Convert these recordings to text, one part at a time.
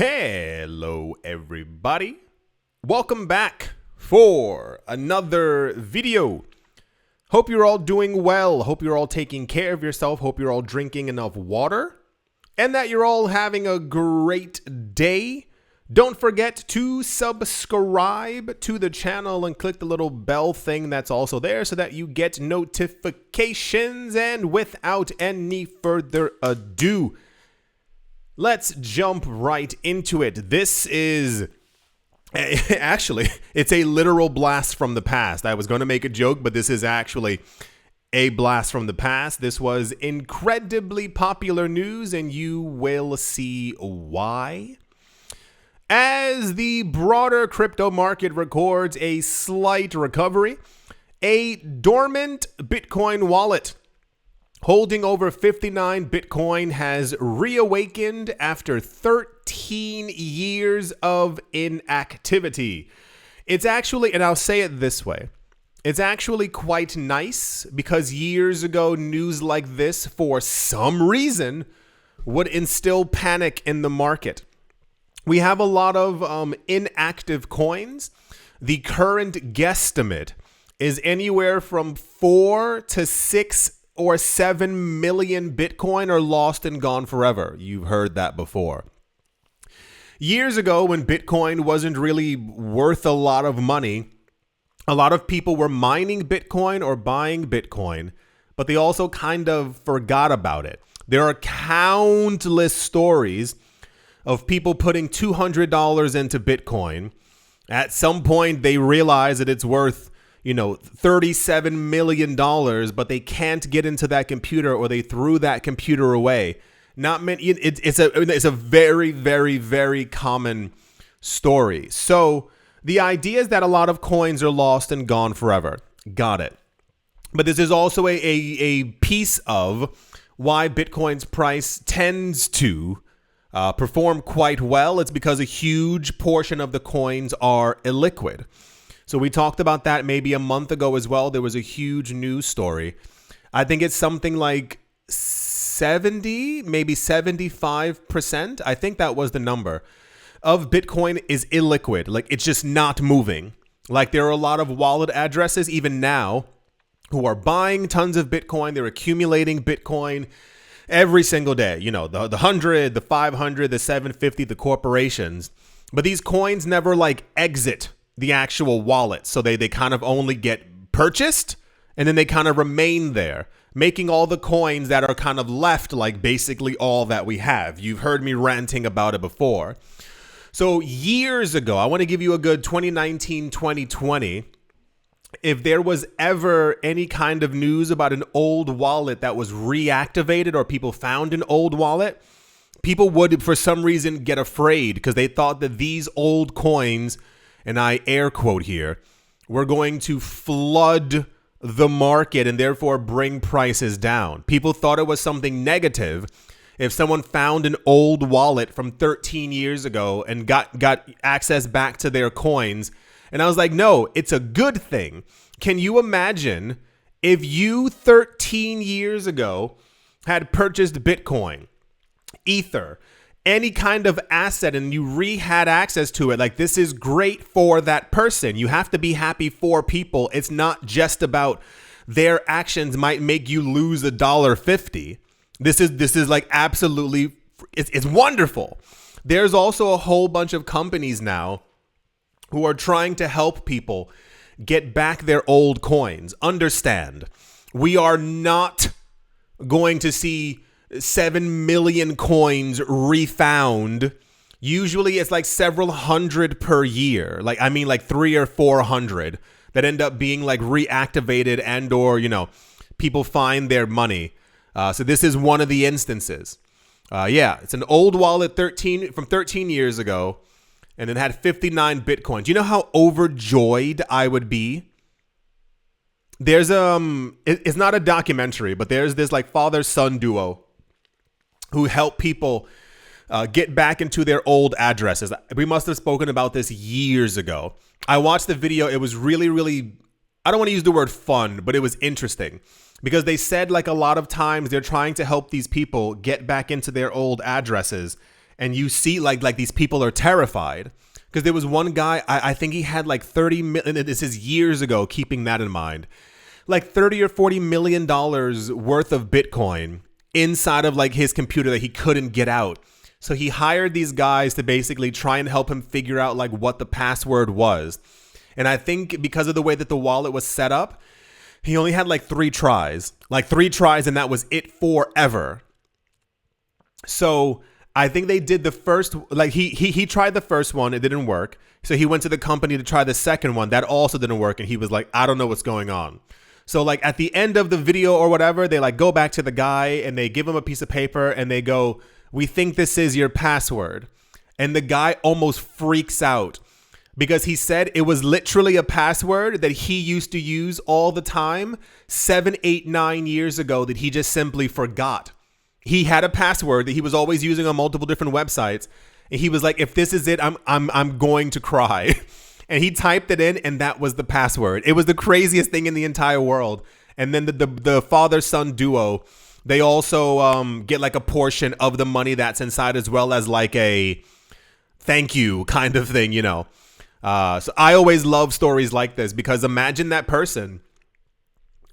Hello everybody, welcome back for another video. Hope you're all doing well, hope you're all taking care of yourself, hope you're all drinking enough water, and that you're all having a great day. Don't forget to subscribe to the channel and click the little bell thing that's also there so that you get notifications. And without any further ado, let's jump right into it. This is actually, it's a literal blast from the past. I was going to make a joke, but this is actually a blast from the past. This was incredibly popular news, and you will see why. As the broader crypto market records a slight recovery, a dormant Bitcoin wallet holding over 59 Bitcoin has reawakened after 13 years of inactivity. It's actually, and I'll say it this way, it's actually quite nice because years ago, news like this, for some reason, would instill panic in the market. We have a lot of inactive coins. The current guesstimate is anywhere from 4 to 6 or 7 million Bitcoin are lost and gone forever. You've heard that before. Years ago, when Bitcoin wasn't really worth a lot of money, a lot of people were mining Bitcoin or buying Bitcoin, but they also kind of forgot about it. There are countless stories of people putting $200 into Bitcoin. At some point, they realize that it's worth, $37 million, but they can't get into that computer, or they threw that computer away. Not many. It's a very, very, very common story. So the idea is that a lot of coins are lost and gone forever. Got it. But this is also a piece of why Bitcoin's price tends to perform quite well. It's because a huge portion of the coins are illiquid. So we talked about that maybe a month ago as well. There was a huge news story. I think it's something like 70, maybe 75%. I think that was the number of Bitcoin is illiquid. Like, it's just not moving. Like, there are a lot of wallet addresses even now who are buying tons of Bitcoin. They're accumulating Bitcoin every single day, the 100, the 500, the 750, the corporations. But these coins never exit the actual wallet. So they kind of only get purchased and then they kind of remain there, making all the coins that are kind of left basically all that we have. You've heard me ranting about it before. So years ago, I want to give you a good 2019, 2020. If there was ever any kind of news about an old wallet that was reactivated, or people found an old wallet, people would, for some reason, get afraid because they thought that these old coins, and I air quote here, were going to flood the market and therefore bring prices down. People thought it was something negative if someone found an old wallet from 13 years ago and got access back to their coins. And I was like, no, it's a good thing. Can you imagine if you 13 years ago had purchased Bitcoin, Ether, any kind of asset, and you had access to it? This is great for that person. You have to be happy for people. It's not just about their actions might make you lose $1.50. This is absolutely, it's wonderful. There's also a whole bunch of companies now who are trying to help people get back their old coins. Understand, we are not going to see 7 million coins refound. Usually it's several hundred per year. 300 or 400 that end up being reactivated and or, people find their money. So this is one of the instances. It's an old wallet from 13 years ago, and then had 59 Bitcoins. You know how overjoyed I would be? There's it's not a documentary, but there's this father-son duo who help people get back into their old addresses. We must have spoken about this years ago. I watched the video. It was really, really, I don't want to use the word fun, but it was interesting because they said a lot of times they're trying to help these people get back into their old addresses, and you see like these people are terrified. Because there was one guy, I think he had like 30 million, and this is years ago, keeping that in mind, like 30 or 40 million dollars worth of Bitcoin inside of like his computer that he couldn't get out. So he hired these guys to basically try and help him figure out like what the password was. And I think because of the way that the wallet was set up, he only had like three tries, and that was it forever. So I think they did the first, like he tried the first one, it didn't work. So he went to the company to try the second one, that also didn't work, and he was like, I don't know what's going on. So like at the end of the video or whatever, they like go back to the guy and they give him a piece of paper and they go, we think this is your password. And the guy almost freaks out because he said it was literally a password that he used to use all the time 7, 8, 9 years ago that he just simply forgot. He had a password that he was always using on multiple different websites. And he was like, if this is it, I'm going to cry. And he typed it in and that was the password. It was the craziest thing in the entire world. And then the father-son duo, they also get like a portion of the money that's inside as well as like a thank you kind of thing, you know. So I always love stories like this because imagine that person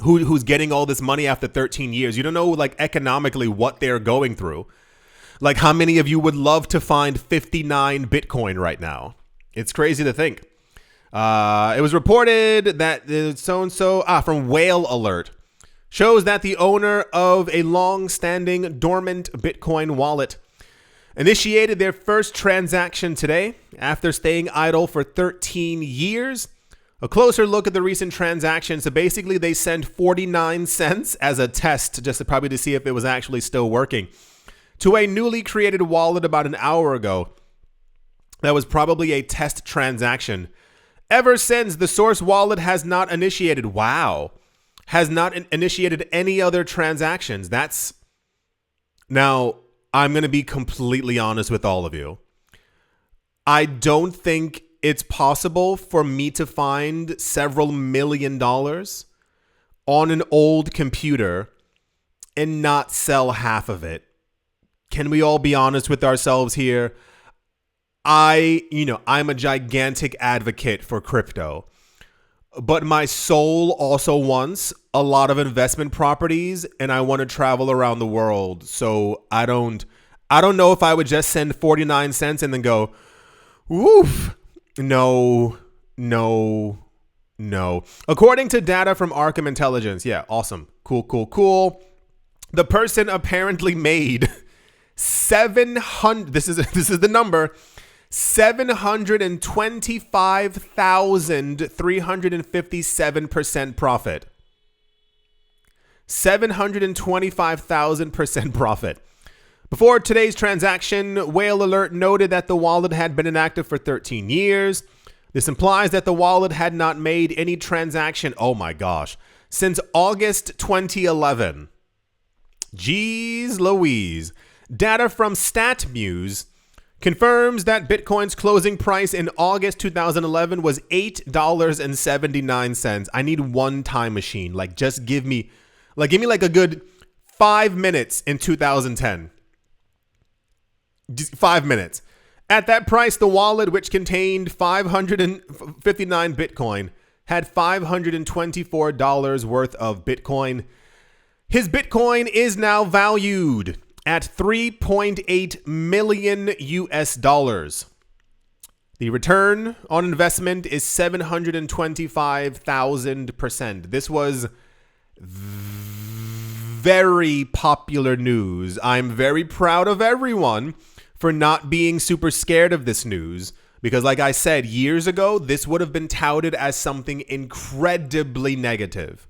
who's getting all this money after 13 years. You don't know like economically what they're going through. Like how many of you would love to find 59 Bitcoin right now? It's crazy to think. It was reported that so-and-so from Whale Alert shows that the owner of a long-standing dormant Bitcoin wallet initiated their first transaction today after staying idle for 13 years. A closer look at the recent transaction. So basically they sent 49 cents as a test just to see if it was actually still working to a newly created wallet about an hour ago. That was probably a test transaction. Ever since, the source wallet has not initiated any other transactions. Now, I'm going to be completely honest with all of you. I don't think it's possible for me to find several $1 million on an old computer and not sell half of it. Can we all be honest with ourselves here? I'm a gigantic advocate for crypto, but my soul also wants a lot of investment properties and I want to travel around the world. So I don't know if I would just send 49 cents and then go, woof. No. According to data from Arkham Intelligence. Yeah. Awesome. Cool. The person apparently made 700. This is the number. $725,357% profit. 725,000% profit. Before today's transaction, Whale Alert noted that the wallet had been inactive for 13 years. This implies that the wallet had not made any transaction, oh my gosh, since August 2011. Jeez Louise. Data from StatMuse confirms that Bitcoin's closing price in August 2011 was $8.79. I need one time machine. Like, just give me like a good 5 minutes in 2010. Just 5 minutes. At that price, the wallet, which contained 559 Bitcoin, had $524 worth of Bitcoin. His Bitcoin is now valued at 3.8 million US dollars. The return on investment is 725,000%. This was very popular news. I'm very proud of everyone for not being super scared of this news because, like I said, years ago, this would have been touted as something incredibly negative.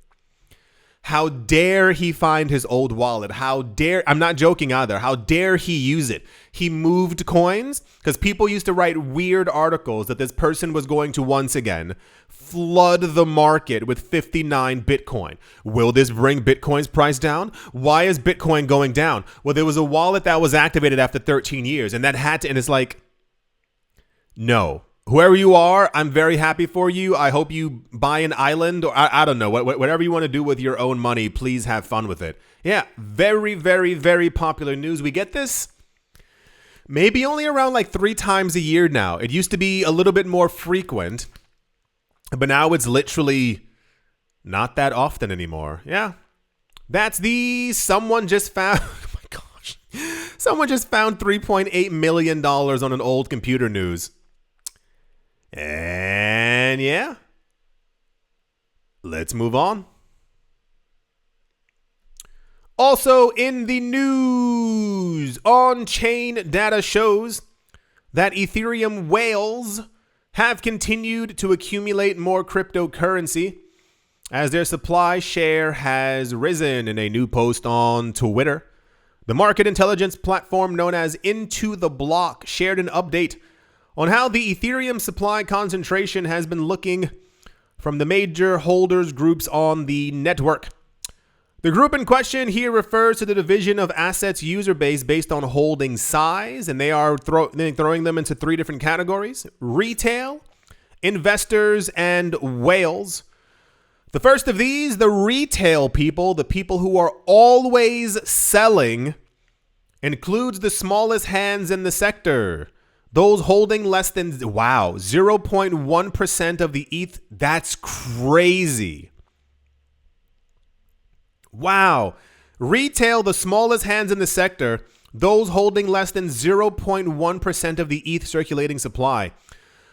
How dare he find his old wallet? I'm not joking either. How dare he use it? He moved coins because people used to write weird articles that this person was going to once again flood the market with 59 Bitcoin. Will this bring Bitcoin's price down? Why is Bitcoin going down? Well, there was a wallet that was activated after 13 years and and it's like, no. Whoever you are, I'm very happy for you. I hope you buy an island or I don't know, whatever you want to do with your own money, please have fun with it. Yeah, very, very, very popular news. We get this maybe only around like 3 times a year now. It used to be a little bit more frequent, but now it's literally not that often anymore. Yeah. That's someone just found, oh my gosh, someone just found $3.8 million on an old computer news. And yeah, let's move on. Also in the news, on-chain data shows that Ethereum whales have continued to accumulate more cryptocurrency as their supply share has risen. In a new post on Twitter, the market intelligence platform known as Into the Block shared an update on how the Ethereum supply concentration has been looking from the major holders groups on the network. The group in question here refers to the division of assets user base based on holding size, and they are throwing them into 3 different categories: retail, investors, and whales. The first of these, the retail people, the people who are always selling, includes the smallest hands in the sector. Those holding less than, 0.1% of the ETH. That's crazy. Wow. Retail, the smallest hands in the sector, those holding less than 0.1% of the ETH circulating supply.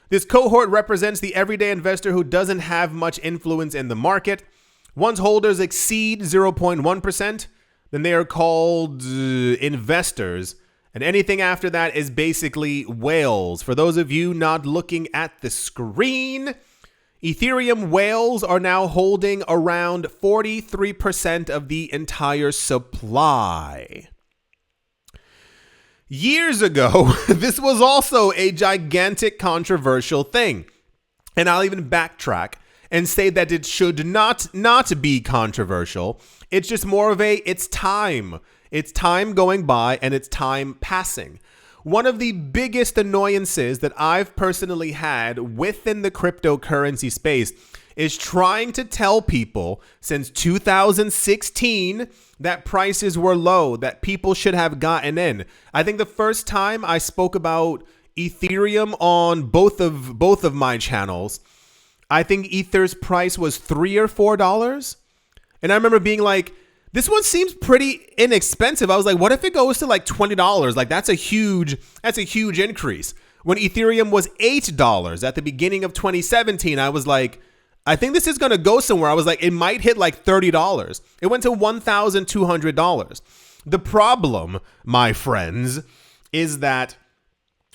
This cohort represents the everyday investor who doesn't have much influence in the market. Once holders exceed 0.1%, then they are called investors. And anything after that is basically whales. For those of you not looking at the screen, Ethereum whales are now holding around 43% of the entire supply. Years ago, this was also a gigantic controversial thing. And I'll even backtrack and say that it should not be controversial. It's just more of it's time. It's time going by and it's time passing. One of the biggest annoyances that I've personally had within the cryptocurrency space is trying to tell people since 2016 that prices were low, that people should have gotten in. I think the first time I spoke about Ethereum on both of my channels, I think Ether's price was $3 or $4. And I remember being like, this one seems pretty inexpensive. I was like, what if it goes to like $20? Like that's a huge increase. When Ethereum was $8 at the beginning of 2017, I was like, I think this is going to go somewhere. I was like, it might hit like $30. It went to $1,200. The problem, my friends, is that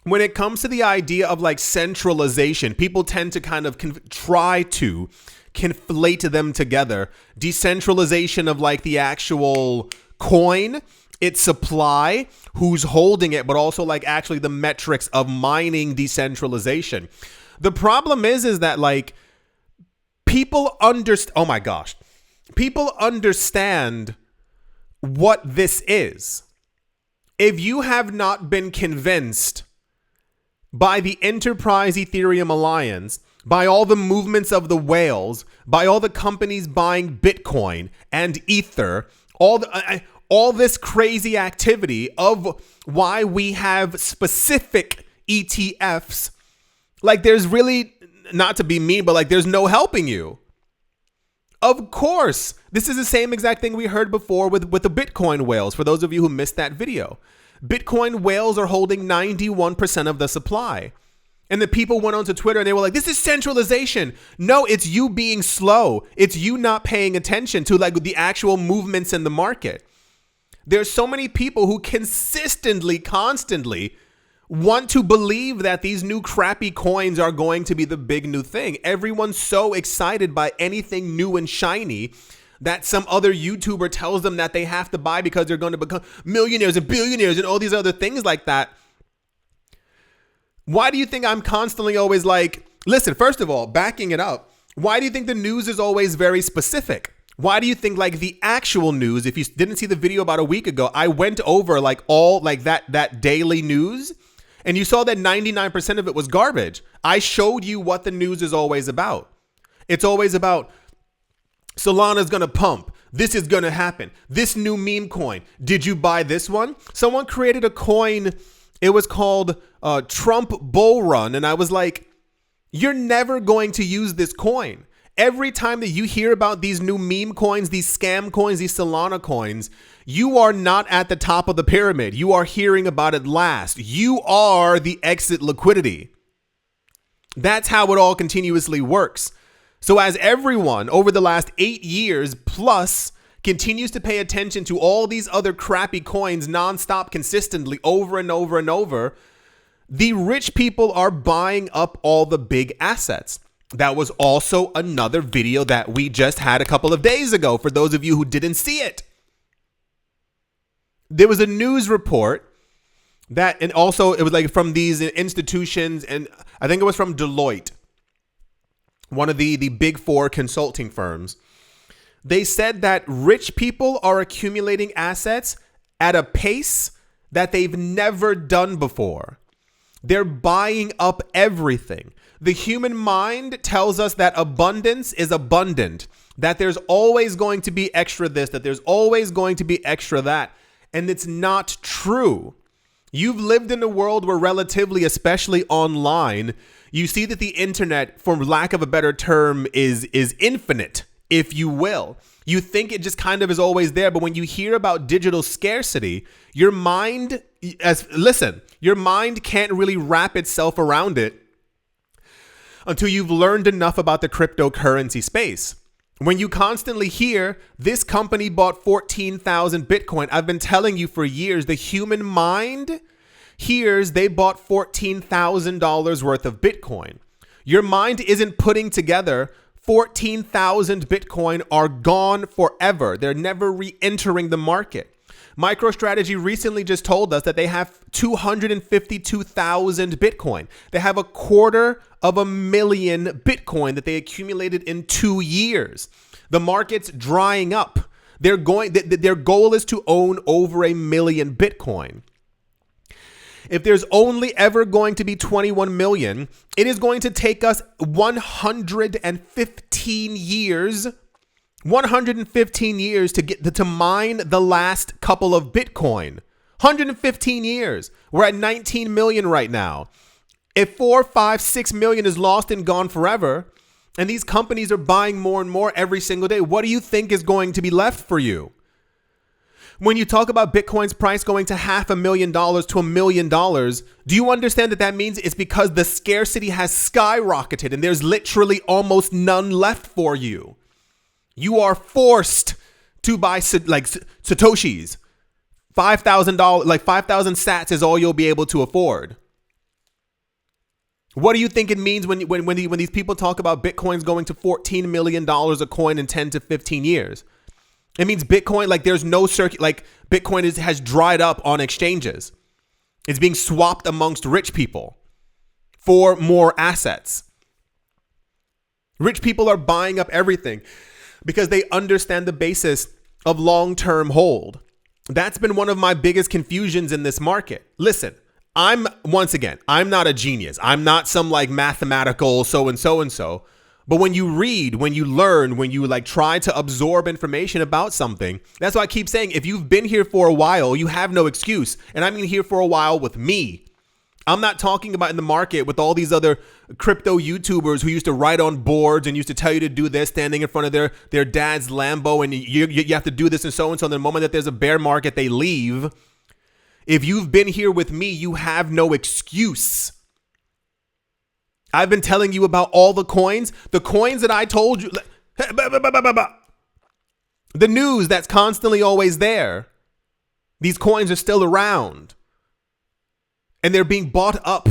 when it comes to the idea of like centralization, people tend to kind of try to conflate them together. Decentralization of like the actual coin, its supply, who's holding it, but also like actually the metrics of mining decentralization. The problem is that like people people understand what this is. If you have not been convinced by the Enterprise Ethereum Alliance, by all the movements of the whales, by all the companies buying Bitcoin and Ether, all this crazy activity of why we have specific ETFs, like there's really, not to be mean, but like there's no helping you. Of course, this is the same exact thing we heard before with the Bitcoin whales. For those of you who missed that video, Bitcoin whales are holding 91% of the supply. And the people went onto Twitter and they were like, this is centralization. No, it's you being slow. It's you not paying attention to like the actual movements in the market. There's so many people who constantly want to believe that these new crappy coins are going to be the big new thing. Everyone's so excited by anything new and shiny that some other YouTuber tells them that they have to buy because they're going to become millionaires and billionaires and all these other things like that. Why do you think I'm constantly always like, listen, first of all, backing it up, why do you think the news is always very specific? Why do you think like the actual news, if you didn't see the video about a week ago, I went over like all like that daily news and you saw that 99% of it was garbage. I showed you what the news is always about. It's always about Solana's going to pump. This is going to happen. This new meme coin. Did you buy this one? Someone created a coin It was called Trump Bull Run. And I was like, you're never going to use this coin. Every time that you hear about these new meme coins, these scam coins, these Solana coins, you are not at the top of the pyramid. You are hearing about it last. You are the exit liquidity. That's how it all continuously works. So as everyone over the last 8 years plus continues to pay attention to all these other crappy coins nonstop, consistently, over and over and over, the rich people are buying up all the big assets. That was also another video that we just had a couple of days ago, for those of you who didn't see it. There was a news report that, and also it was like from these institutions, and I think it was from Deloitte, one of the big four consulting firms. They said that rich people are accumulating assets at a pace that they've never done before. They're buying up everything. The human mind tells us that abundance is abundant, that there's always going to be extra this, that there's always going to be extra that. And it's not true. You've lived in a world where relatively, especially online, you see that the internet, for lack of a better term, is infinite, if you will. You think it just kind of is always there. But when you hear about digital scarcity, your mind can't really wrap itself around it until you've learned enough about the cryptocurrency space. When you constantly hear this company bought 14,000 Bitcoin, I've been telling you for years, the human mind hears they bought $14,000 worth of Bitcoin. Your mind isn't putting together 14,000 Bitcoin are gone forever. They're never re-entering the market. MicroStrategy recently just told us that they have 252,000 Bitcoin. They have 250,000 Bitcoin that they accumulated in 2 years. The market's drying up. Their goal is to own over 1 million Bitcoin. If there's only ever going to be 21 million, it is going to take us 115 years. 115 years to mine the last couple of Bitcoin. 115 years. We're at 19 million right now. If 4, 5, 6 million is lost and gone forever, and these companies are buying more and more every single day, what do you think is going to be left for you? When you talk about Bitcoin's price going to $500,000 to $1 million, do you understand that means it's because the scarcity has skyrocketed and there's literally almost none left for you? You are forced to buy like Satoshis. $5,000, like 5,000 sats is all you'll be able to afford. What do you think it means when these people talk about Bitcoins going to $14 million a coin in 10 to 15 years? It means Bitcoin, like there's no circuit, like Bitcoin has dried up on exchanges. It's being swapped amongst rich people for more assets. Rich people are buying up everything because they understand the basis of long-term hold. That's been one of my biggest confusions in this market. Listen, I'm not a genius. I'm not some like mathematical so-and-so. But when you read, when you learn, when you like try to absorb information about something, that's why I keep saying, if you've been here for a while, you have no excuse. And I mean here for a while with me. I'm not talking about in the market with all these other crypto YouTubers who used to write on boards and used to tell you to do this, standing in front of their dad's Lambo, and you have to do this and so. And the moment that there's a bear market, they leave. If you've been here with me, you have no excuse. I've been telling you about all the coins that I told you, the news that's constantly always there. These coins are still around and they're being bought up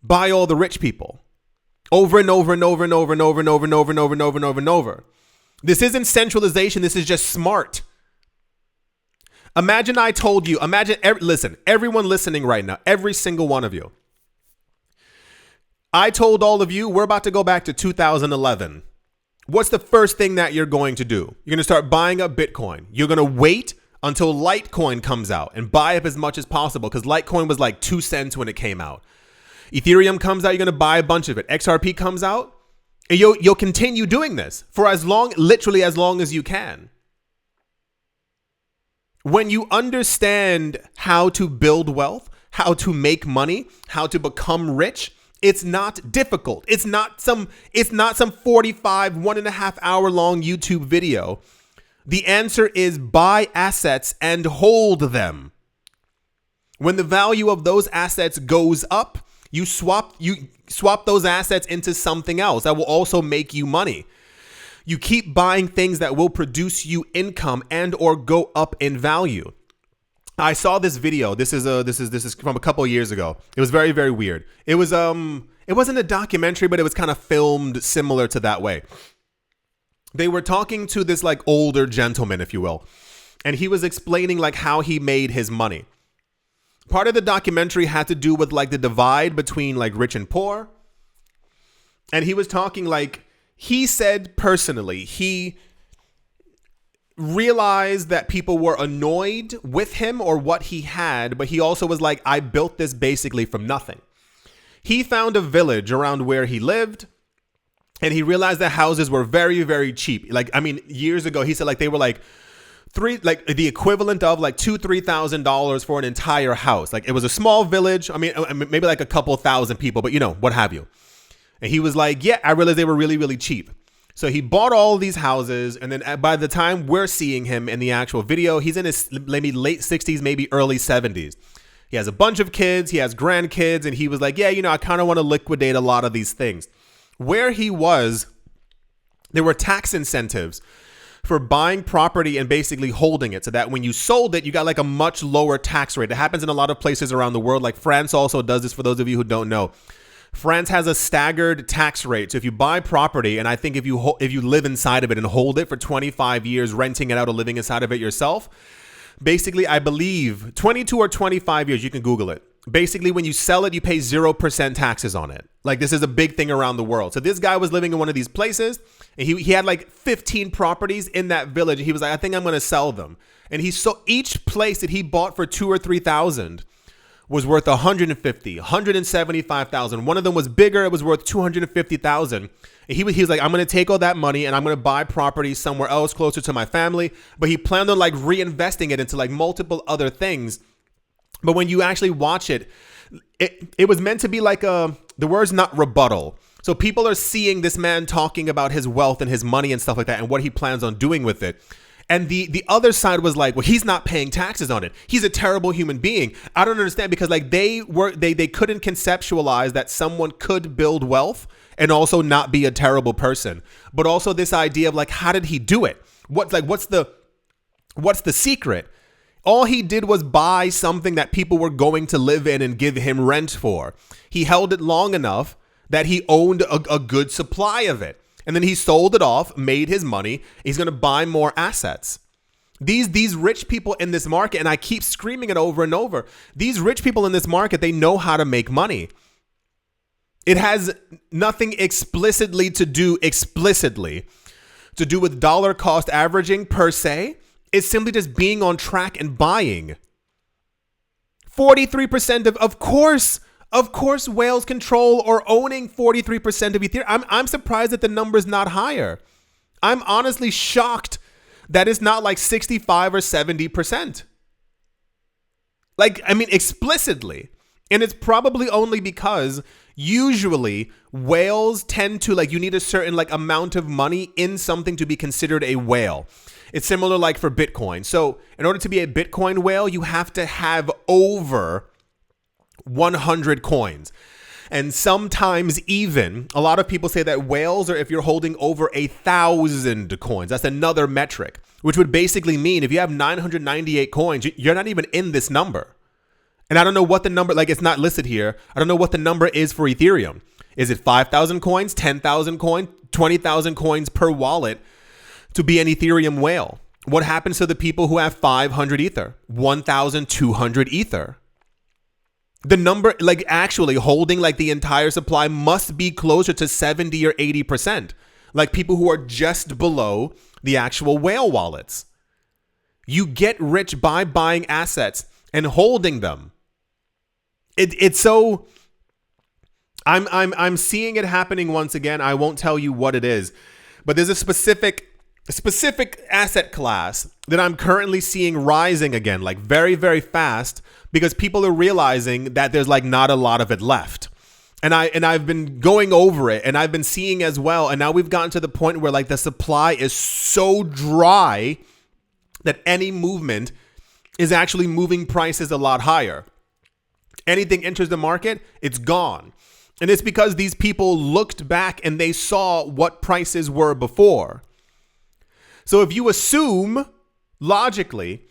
by all the rich people over and over and over and over and over and over and over and over and over and over and over. This isn't centralization. This is just smart. Imagine I told you, listen, everyone listening right now, every single one of you. I told all of you, we're about to go back to 2011. What's the first thing that you're going to do? You're going to start buying up Bitcoin. You're going to wait until Litecoin comes out and buy up as much as possible, because Litecoin was like 2 cents when it came out. Ethereum comes out, you're going to buy a bunch of it. XRP comes out, and you'll continue doing this for literally as long as you can. When you understand how to build wealth, how to make money, how to become rich, it's not difficult. It's not some 45, 1.5 hour long YouTube video. The answer is buy assets and hold them. When the value of those assets goes up, you swap those assets into something else that will also make you money. You keep buying things that will produce you income and or go up in value. I saw this video. This is from a couple of years ago. It was very, very weird. It wasn't a documentary, but it was kind of filmed similar to that way. They were talking to this like older gentleman, if you will, and he was explaining like how he made his money. Part of the documentary had to do with like the divide between like rich and poor. And he was talking like, he said personally, he realized that people were annoyed with him or what he had, but he also was like, I built this basically from nothing. He found a village around where he lived, and he realized that houses were very, very cheap. Like, I mean, years ago, he said like they were like the equivalent of like $2,000-$3,000 for an entire house. Like, it was a small village. I mean, maybe like a couple thousand people, but you know, what have you. And he was like, yeah, I realized they were really, really cheap. So he bought all these houses, and then by the time we're seeing him in the actual video, he's in his maybe late 60s, maybe early 70s. He has a bunch of kids, he has grandkids, and he was like, yeah, you know, I kind of want to liquidate a lot of these things. Where he was, there were tax incentives for buying property and basically holding it, so that when you sold it, you got like a much lower tax rate. It happens in a lot of places around the world. Like France also does this, for those of you who don't know. France has a staggered tax rate. So if you buy property, and I think if you live inside of it and hold it for 25 years, renting it out or living inside of it yourself, basically, I believe 22 or 25 years, you can Google it. Basically, when you sell it, you pay 0% taxes on it. Like, this is a big thing around the world. So this guy was living in one of these places, and he had like 15 properties in that village. He was like, I think I'm going to sell them. And each place that he bought for $2,000 or $3,000 was worth $150,000, $175,000. One of them was bigger. It was worth $250,000. And he was like, I'm going to take all that money and I'm going to buy property somewhere else closer to my family. But he planned on like reinvesting it into like multiple other things. But when you actually watch it, it was meant to be like the word's not rebuttal. So people are seeing this man talking about his wealth and his money and stuff like that and what he plans on doing with it. And the other side was like, well, he's not paying taxes on it. He's a terrible human being. I don't understand, because like they couldn't conceptualize that someone could build wealth and also not be a terrible person. But also this idea of like, how did he do it? What's the secret? All he did was buy something that people were going to live in and give him rent for. He held it long enough that he owned a good supply of it. And then he sold it off, made his money. He's going to buy more assets. These rich people in this market, and I keep screaming it over and over, these rich people in this market, they know how to make money. It has nothing explicitly to do with dollar cost averaging per se. It's simply just being on track and buying. 43% of course, whales control or owning 43% of Ethereum. I'm surprised that the number's not higher. I'm honestly shocked that it's not like 65 or 70%. Like, I mean, explicitly. And it's probably only because usually whales tend to, like, you need a certain like amount of money in something to be considered a whale. It's similar like for Bitcoin. So in order to be a Bitcoin whale, you have to have over 100 coins. And sometimes even a lot of people say that whales are if you're holding over 1,000 coins. That's another metric, which would basically mean if you have 998 coins, you're not even in this number. And I don't know what the number, like, it's not listed here. I don't know what the number is for Ethereum. Is it 5,000 coins, 10,000 coins, 20,000 coins per wallet to be an Ethereum whale? What happens to the people who have 500 Ether, 1,200 Ether? The number, like, actually holding like the entire supply must be closer to 70 or 80%. Like people who are just below the actual whale wallets. You get rich by buying assets and holding them. It's so, I'm seeing it happening once again. I won't tell you what it is, but there's a specific asset class that I'm currently seeing rising again, like very, very fast, because people are realizing that there's like not a lot of it left. And I've been going over it, and I've been seeing as well. And now we've gotten to the point where like the supply is so dry that any movement is actually moving prices a lot higher. Anything enters the market, it's gone. And it's because these people looked back and they saw what prices were before. So if you assume logically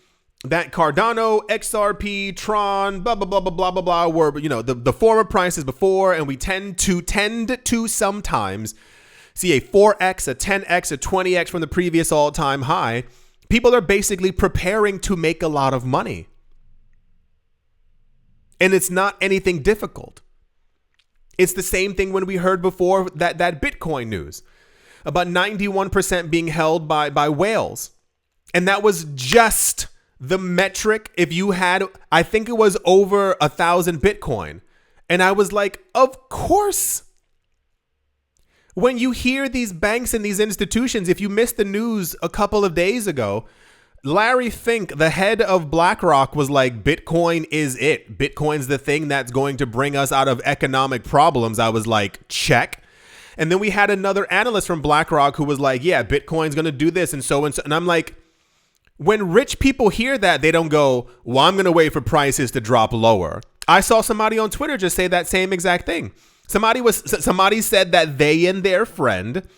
that Cardano, XRP, Tron, blah, blah, blah, blah, blah, blah, blah, were, the former prices before, and we tend to sometimes see a 4x, a 10x, a 20x from the previous all-time high, people are basically preparing to make a lot of money. And it's not anything difficult. It's the same thing when we heard before that Bitcoin news about 91% being held by whales. And that was just the metric. If you had, I think it was over 1,000 Bitcoin. And I was like, of course. When you hear these banks and these institutions, if you missed the news a couple of days ago, Larry Fink, the head of BlackRock, was like, Bitcoin is it. Bitcoin's the thing that's going to bring us out of economic problems. I was like, check. And then we had another analyst from BlackRock who was like, yeah, Bitcoin's going to do this and so. And I'm like, when rich people hear that, they don't go, well, I'm going to wait for prices to drop lower. I saw somebody on Twitter just say that same exact thing. Somebody said that they and their friend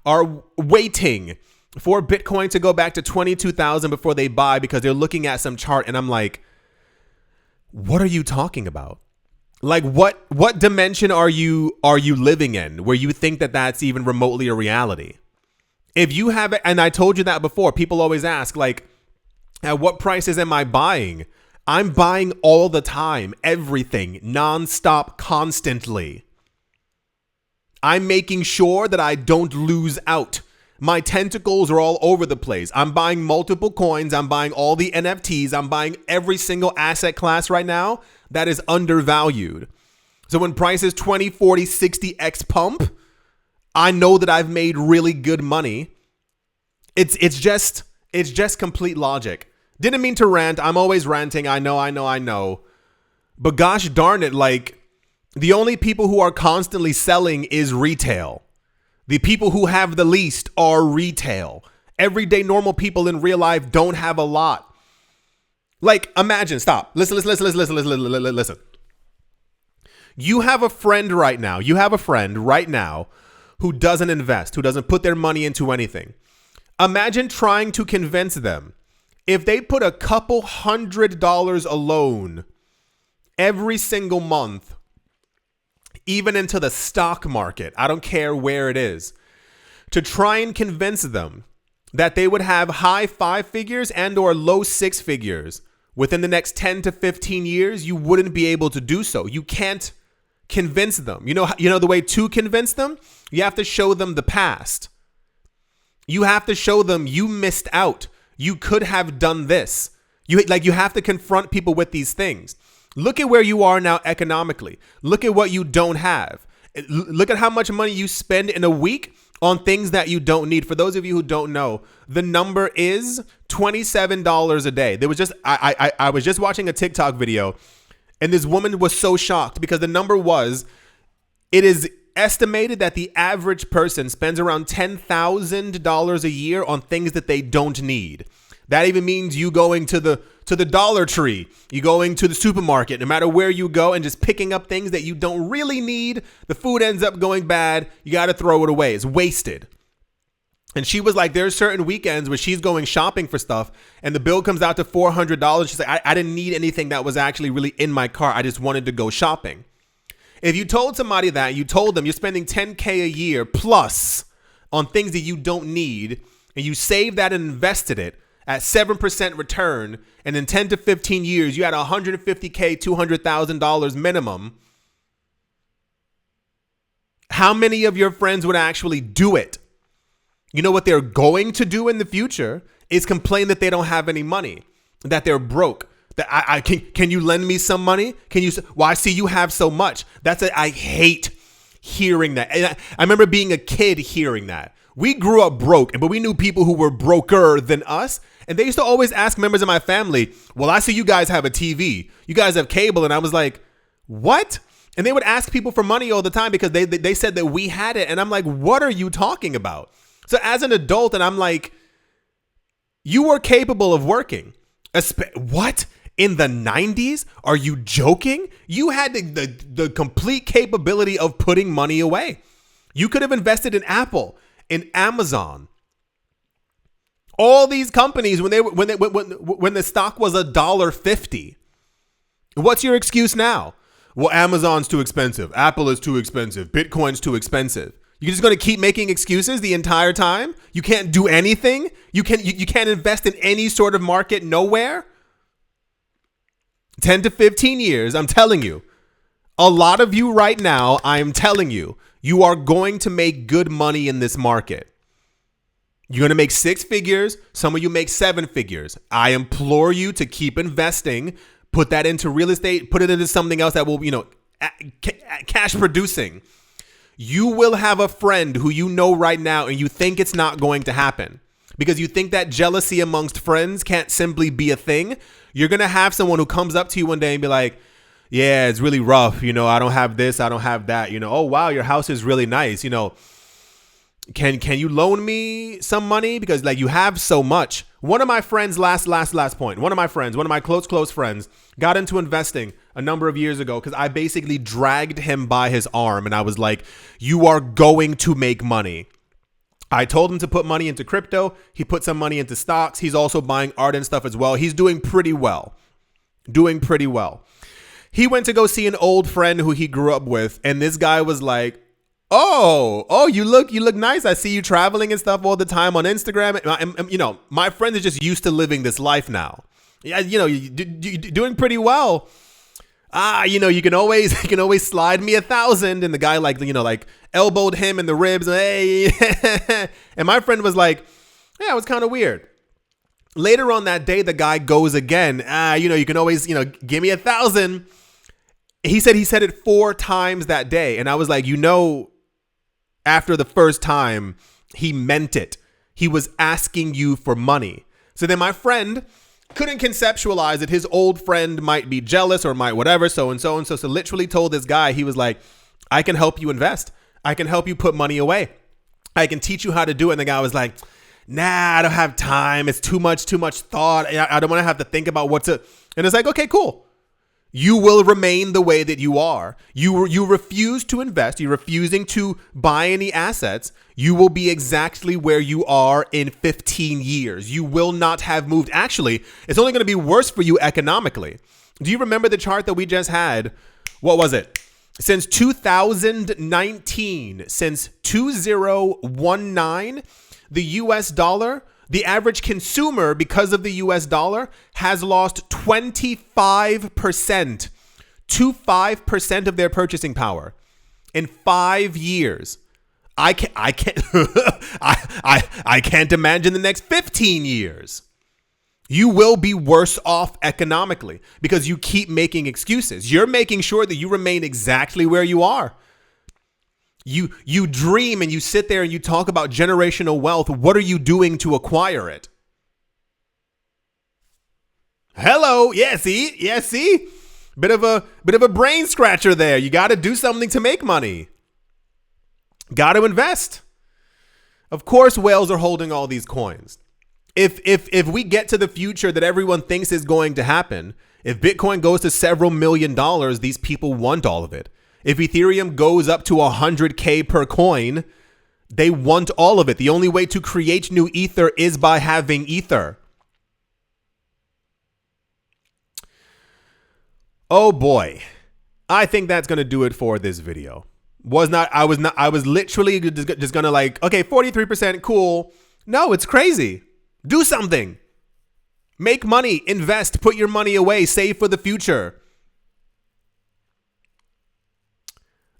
are waiting for Bitcoin to go back to 22,000 before they buy because they're looking at some chart. And I'm like, what are you talking about? Like, what dimension are you living in where you think that that's even remotely a reality? If you have it, and I told you that before, people always ask, like, at what prices am I buying? I'm buying all the time, everything, nonstop, constantly. I'm making sure that I don't lose out. My tentacles are all over the place. I'm buying multiple coins. I'm buying all the NFTs. I'm buying every single asset class right now that is undervalued. So when prices 20, 40, 60x pump, I know that I've made really good money. It's just complete logic. Didn't mean to rant. I'm always ranting. I know. But gosh darn it, like, the only people who are constantly selling is retail. The people who have the least are retail. Everyday normal people in real life don't have a lot. Like, imagine, stop. Listen. You have a friend right now who doesn't invest, who doesn't put their money into anything. Imagine trying to convince them, if they put a couple $100 alone every single month, even into the stock market, I don't care where it is, to try and convince them that they would have high 5 figures and or low 6 figures within the next 10 to 15 years, you wouldn't be able to do so. You can't convince them. You know the way to convince them? You have to show them the past. You have to show them you missed out. You could have done this. You have to confront people with these things. Look at where you are now economically. Look at what you don't have. Look at how much money you spend in a week on things that you don't need. For those of you who don't know, the number is $27 a day. There was just I was just watching a TikTok video, and this woman was so shocked because the number was, it is estimated that the average person spends around $10,000 a year on things that they don't need. That even means you going to the Dollar Tree, you going to the supermarket, no matter where you go, and just picking up things that you don't really need. The food ends up going bad. You got to throw it away. It's wasted. And she was like, there's certain weekends where she's going shopping for stuff and the bill comes out to $400. She's like, I didn't need anything that was actually really in my car. I just wanted to go shopping. If you told somebody that, you told them you're spending $10K a year plus on things that you don't need, and you saved that and invested it at 7% return, and in 10 to 15 years, you had $150K, $200,000 minimum, how many of your friends would actually do it? You know what they're going to do in the future is complain that they don't have any money, that they're broke. That can you lend me some money? Well, I see you have so much. I hate hearing that. And I remember being a kid hearing that. We grew up broke, but we knew people who were broker than us. And they used to always ask members of my family, well, I see you guys have a TV. You guys have cable. And I was like, what? And they would ask people for money all the time because they said that we had it. And I'm like, what are you talking about? So as an adult, and I'm like, you were capable of working. What? In the 90s? Are you joking? You had the complete capability of putting money away. You could have invested in Apple, in Amazon. All these companies when the stock was $1.50. What's your excuse now? Well, Amazon's too expensive. Apple is too expensive. Bitcoin's too expensive. You're just going to keep making excuses the entire time? You can't do anything? You can't invest in any sort of market nowhere? 10 to 15 years, I'm telling you. A lot of you right now, I'm telling you, you are going to make good money in this market. You're going to make 6 figures. Some of you make 7 figures. I implore you to keep investing. Put that into real estate. Put it into something else that will, cash producing. You will have a friend who you know right now and you think it's not going to happen because you think that jealousy amongst friends can't simply be a thing. You're going to have someone who comes up to you one day and be like, yeah, it's really rough. I don't have this. I don't have that. Oh, wow, your house is really nice. Can you loan me some money? Because you have so much. One of my friends, last point. One of my close friends got into investing a number of years ago because I basically dragged him by his arm and I was like, you are going to make money. I told him to put money into crypto. He put some money into stocks. He's also buying art and stuff as well. He's doing pretty well. He went to go see an old friend who he grew up with. And this guy was like, Oh, you look nice. I see you traveling and stuff all the time on Instagram. And, my friend is just used to living this life now. Yeah, you're doing pretty well. You can always slide me 1,000. And the guy elbowed him in the ribs. Hey, and my friend was like, yeah, it was kind of weird. Later on that day, the guy goes again. You can always, give me 1,000. He said it 4 times that day. And I was like, after the first time, he meant it. He was asking you for money. So then my friend couldn't conceptualize that his old friend might be jealous or might whatever, so and so. So literally told this guy, he was like, I can help you invest. I can help you put money away. I can teach you how to do it. And the guy was like, nah, I don't have time. It's too much thought. I don't want to have to think about and it's like, okay, cool. You will remain the way that you are. You refuse to invest. You're refusing to buy any assets. You will be exactly where you are in 15 years. You will not have moved. Actually, it's only going to be worse for you economically. Do you remember the chart that we just had? What was it? Since 2019, since 2019, the US dollar, the average consumer, because of the US dollar, has lost 25% to 5% of their purchasing power in 5 years. I can't I can't imagine the next 15 years. You will be worse off economically because you keep making excuses. You're making sure that you remain exactly where you are. You dream and you sit there and you talk about generational wealth. What are you doing to acquire it? Hello. Yeah, see? Bit of a brain scratcher there. You got to do something to make money. Got to invest. Of course, whales are holding all these coins. If we get to the future that everyone thinks is going to happen, if Bitcoin goes to several $1 million, these people want all of it. If Ethereum goes up to 100K per coin, they want all of it. The only way to create new ether is by having ether. Oh boy. I think that's going to do it for this video. I was literally just going to okay, 43%, cool. No, it's crazy. Do something. Make money, invest, put your money away, save for the future.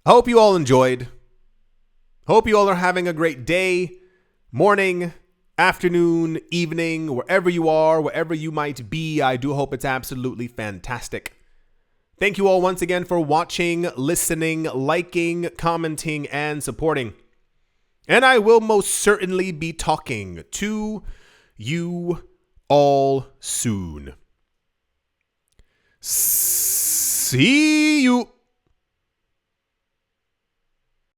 I hope you all enjoyed. Hope you all are having a great day, morning, afternoon, evening, wherever you are, wherever you might be. I do hope it's absolutely fantastic. Thank you all once again for watching, listening, liking, commenting, and supporting. And I will most certainly be talking to you all soon. See you.